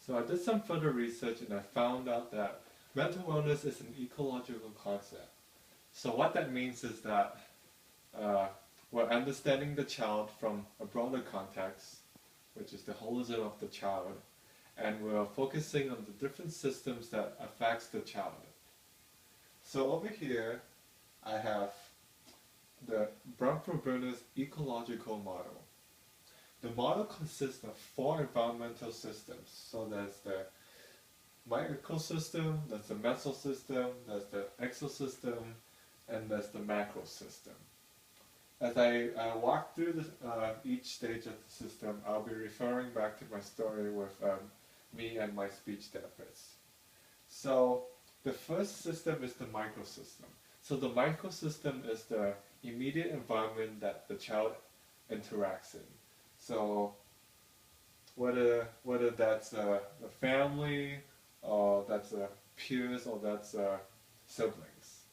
So I did some further research and I found out that mental wellness is an ecological concept. So what that means is that uh, we're understanding the child from a broader context, which is the holism of the child, and we're focusing on the different systems that affects the child. So over here, I have the Bromford-Bruner's ecological model. The model consists of four environmental systems. So there's the microsystem, there's the mesosystem, there's the exosystem, and there's the macrosystem. As I walk through each stage of the system, I'll be referring back to my story with me and my speech therapist. So the first system is the microsystem. So the microsystem is the immediate environment that the child interacts in. So whether that's a family, or that's peers, or that's siblings.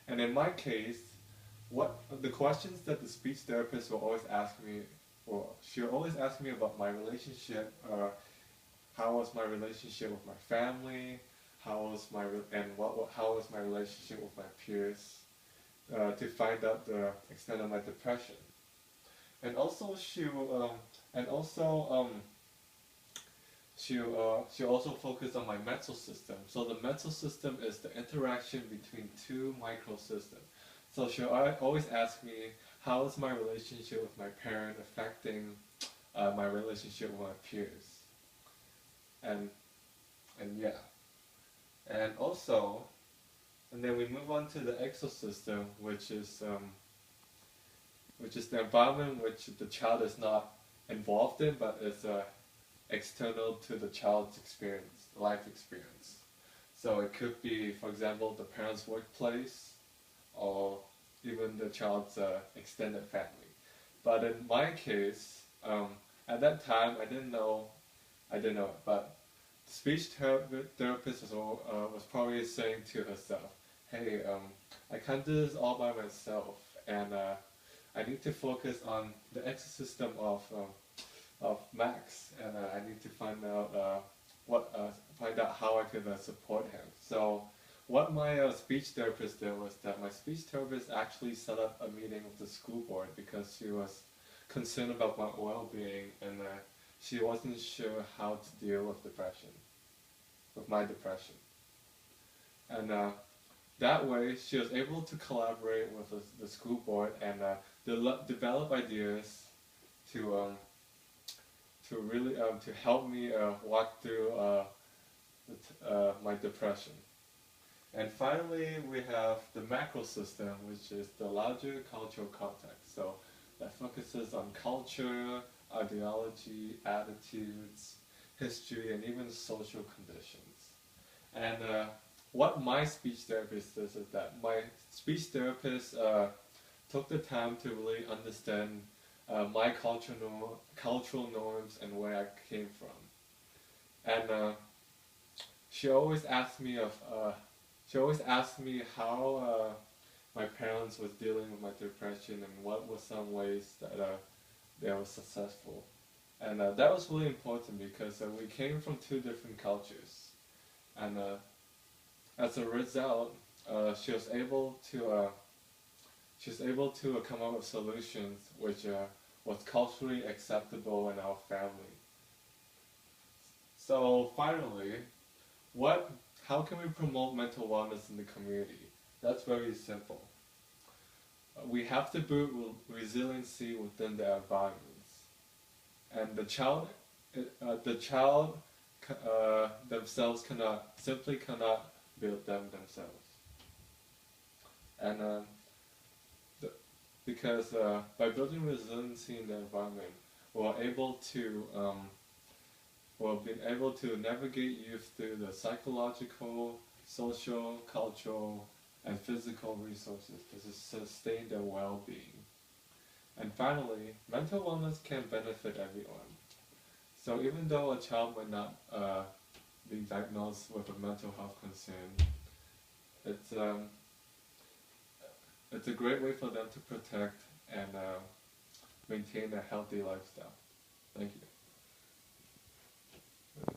And in my case, what the questions that the speech therapist will always ask me, or she'll always ask me about my relationship. How was my relationship with my family? How was how was my relationship with my peers? To find out the extent of my depression. And also she'll also focus on my mental system. So the mental system is the interaction between two microsystems. So she'll always ask me, how is my relationship with my parent affecting my relationship with my peers? And yeah. And also, and then we move on to the exosystem, which is the environment which the child is not involved in, but is external to the child's experience, life experience. So it could be, for example, the parent's workplace, or even the child's extended family. But in my case, at that time, I didn't know, but the speech therapist was probably saying to herself, hey, I can't do this all by myself, and I need to focus on the ecosystem of Max, and I need to find out how I could support him. So what my speech therapist did was that my speech therapist actually set up a meeting with the school board because she was concerned about my well-being, and she wasn't sure how to deal with my depression. And that way, she was able to collaborate with the school board and develop ideas to really to help me walk through my depression. And finally, we have the macro system, which is the larger cultural context. So that focuses on culture, ideology, attitudes, history, and even social conditions. And what my speech therapist does is that my speech therapist took the time to really understand my cultural norms and where I came from. And she always asked me how my parents was dealing with my depression and what were some ways that they were successful. And that was really important because we came from two different cultures. And as a result, she was able to come up with solutions which was culturally acceptable in our family. So finally, how can we promote mental wellness in the community? That's very simple. We have to build resiliency within the environments, and the child themselves cannot build them themselves. And because by building resiliency in the environment, we're being able to navigate youth through the psychological, social, cultural, and physical resources to sustain their well-being. And finally, mental wellness can benefit everyone. So even though a child might not be diagnosed with a mental health concern, it's a great way for them to protect and maintain a healthy lifestyle. Thank you.